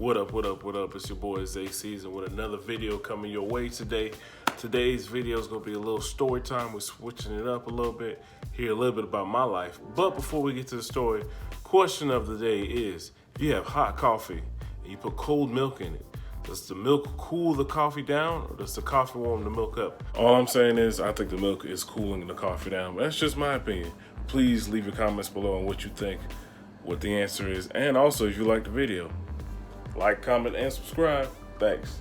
What up, what up, what up? It's your boy Zay Season with another video coming your way today. Today's video is going to be a little story time. We're switching it up a little bit, hear a little bit about my life. But before we get to the story, question of the day is, if you have hot coffee and you put cold milk in it, does the milk cool the coffee down or does the coffee warm the milk up? All I'm saying is I think the milk is cooling the coffee down, but that's just my opinion. Please leave your comments below on what you think, what the answer is, and also if you like the video. Like, comment, and subscribe. Thanks.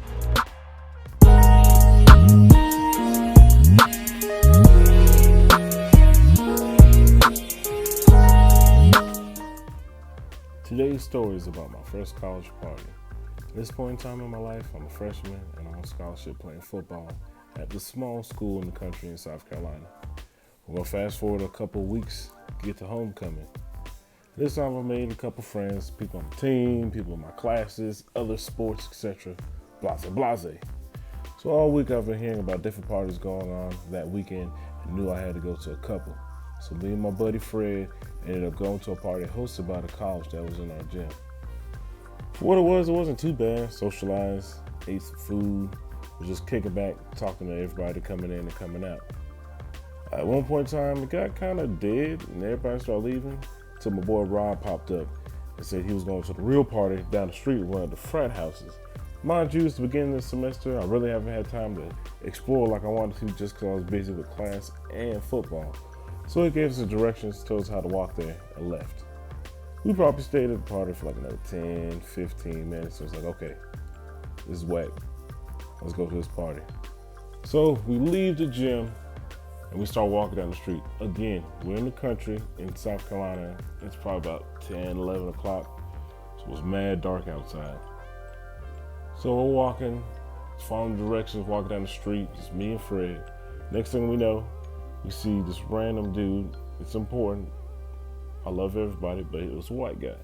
Today's story is about my first college party. At this point in time in my life, I'm a freshman and I'm on scholarship playing football at the small school in the country in South Carolina. We're going to fast forward a couple weeks to get to homecoming. This time I made a couple friends, people on the team, people in my classes, other sports, etc. Blase. So all week I've been hearing about different parties going on that weekend and knew I had to go to a couple. So me and my buddy Fred ended up going to a party hosted by the college that was in our gym. For what it wasn't too bad. Socialized, ate some food, was just kicking back, talking to everybody coming in and coming out. At one point in time, it got kind of dead and everybody started leaving. Till my boy Rob popped up and said he was going to the real party down the street at one of the frat houses. Mind you, it's the beginning of the semester. I really haven't had time to explore like I wanted to just because I was busy with class and football. So he gave us the directions, told us how to walk there, and left. We probably stayed at the party for like another 10, 15 minutes. So it's like, okay, this is whack. Let's go to this party. So we leave the gym and we start walking down the street. Again, we're in the country in South Carolina. It's probably about 10, 11 o'clock. So it was mad dark outside. So we're walking, following directions, walking down the street, just me and Fred. Next thing we know, we see this random dude. It's important. I love everybody, but it was a white guy.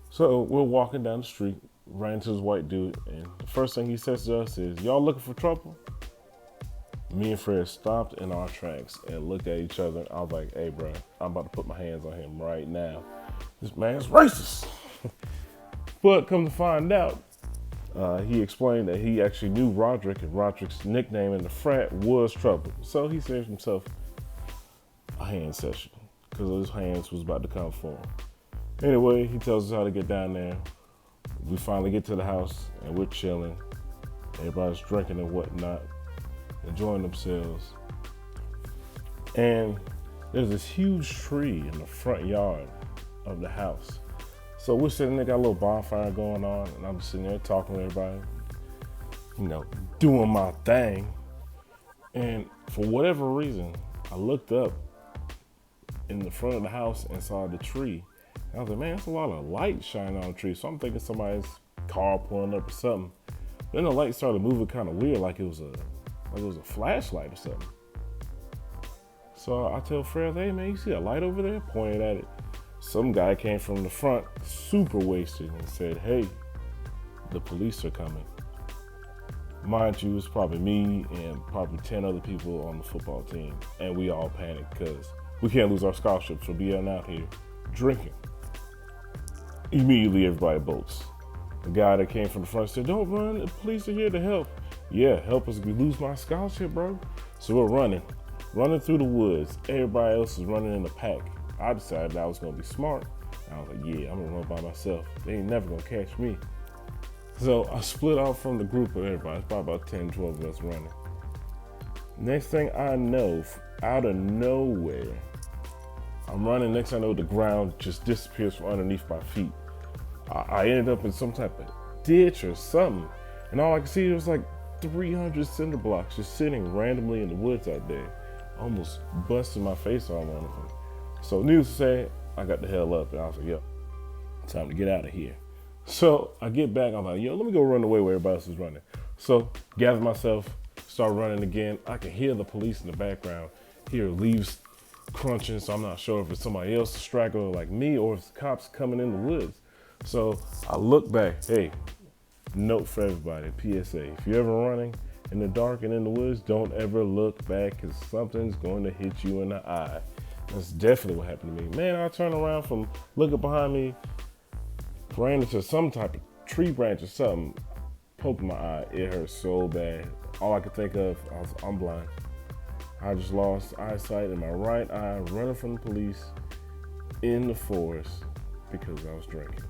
So we're walking down the street, ran into this white dude, and the first thing he says to us is, "Y'all looking for trouble?" Me and Fred stopped in our tracks and looked at each other. I was like, "Hey, bro, I'm about to put my hands on him right now. This man's racist." But come to find out, he explained that he actually knew Roderick, and Roderick's nickname in the frat was Trouble. So he saved himself a hand session because his hands was about to come for him. Anyway, he tells us how to get down there. We finally get to the house and we're chilling. Everybody's drinking and whatnot, enjoying themselves. And there's this huge tree in the front yard of the house. So we're sitting there, got a little bonfire going on, and I'm sitting there talking to everybody, doing my thing. And for whatever reason, I looked up in the front of the house and saw the tree. And I was like, man, there's a lot of light shining on the tree. So I'm thinking somebody's car pulling up or something. Then the light started moving kind of weird, like it was a flashlight or something. So I tell Fred, "Hey man, you see that light over there?" Pointed at it. Some guy came from the front, super wasted, and said, "Hey, the police are coming." Mind you, it's probably me and probably 10 other people on the football team. And we all panicked because we can't lose our scholarships for being out here drinking. Immediately everybody bolts. The guy that came from the front said, "Don't run, the police are here to help." "Yeah, help us lose my scholarship, bro." So we're running through the woods. Everybody else is running in the pack. I decided I was gonna be smart. I was like, yeah, I'm gonna run by myself. They ain't never gonna catch me. So I split off from the group of everybody. It's probably about 10, 12 of us running. Next thing I know, out of nowhere, I'm running. Next thing I know, the ground just disappears from underneath my feet. I ended up in some type of ditch or something. And all I could see was like 300 cinder blocks just sitting randomly in the woods out there. Almost busted my face on one of them. So needless to say, I got the hell up and I was like, yo, time to get out of here. So I get back, I'm like, yo, let me go run the way where everybody else is running. So gather myself, start running again. I can hear the police in the background, hear leaves crunching, so I'm not sure if it's somebody else straggler like me or if it's the cops coming in the woods. So I look back, hey, note for everybody, PSA, if you're ever running in the dark and in the woods, don't ever look back because something's going to hit you in the eye. That's definitely what happened to me. Man, I turned around from looking behind me, ran into some type of tree branch or something poked my eye. It hurt so bad. All I could think of, I'm blind. I just lost eyesight in my right eye running from the police in the forest because I was drinking.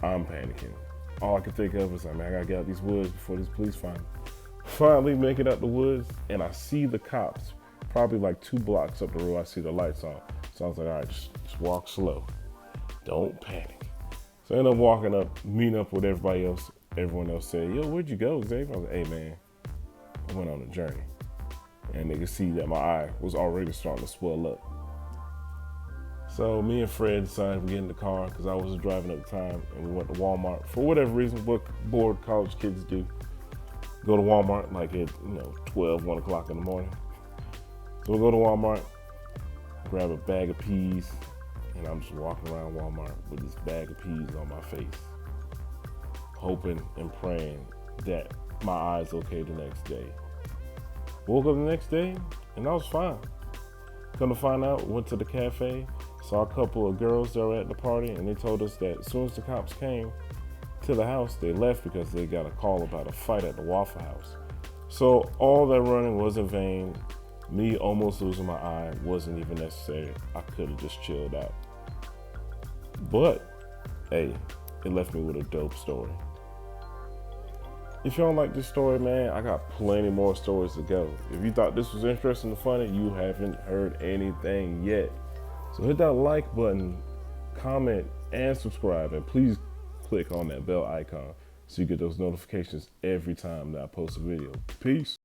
I'm panicking. All I could think of was like, man, I gotta get out these woods before these police find me. Finally make it out the woods, and I see the cops probably like 2 blocks up the road. I see the lights on. So I was like, all right, just walk slow. Don't panic. So I ended up walking up, meeting up with everybody else. Everyone else said, yo, where'd you go, Xavier? I was like, hey, man, I went on a journey. And they could see that my eye was already starting to swell up. So me and Fred decided to get in the car because I was driving at the time, and we went to Walmart. For whatever reason, what bored college kids do, go to Walmart like at 12, 1 o'clock in the morning. So we'll go to Walmart, grab a bag of peas, and I'm just walking around Walmart with this bag of peas on my face, hoping and praying that my eye's okay the next day. Woke up the next day, and I was fine. Come to find out, went to the cafe, saw a couple of girls that were at the party, and they told us that as soon as the cops came to the house, they left because they got a call about a fight at the Waffle House. So all that running was in vain. Me almost losing my eye wasn't even necessary. I could have just chilled out. But, hey, it left me with a dope story. If y'all like this story, man, I got plenty more stories to go. If you thought this was interesting and funny, you haven't heard anything yet. So hit that like button, comment, and subscribe. And please click on that bell icon so you get those notifications every time that I post a video. Peace.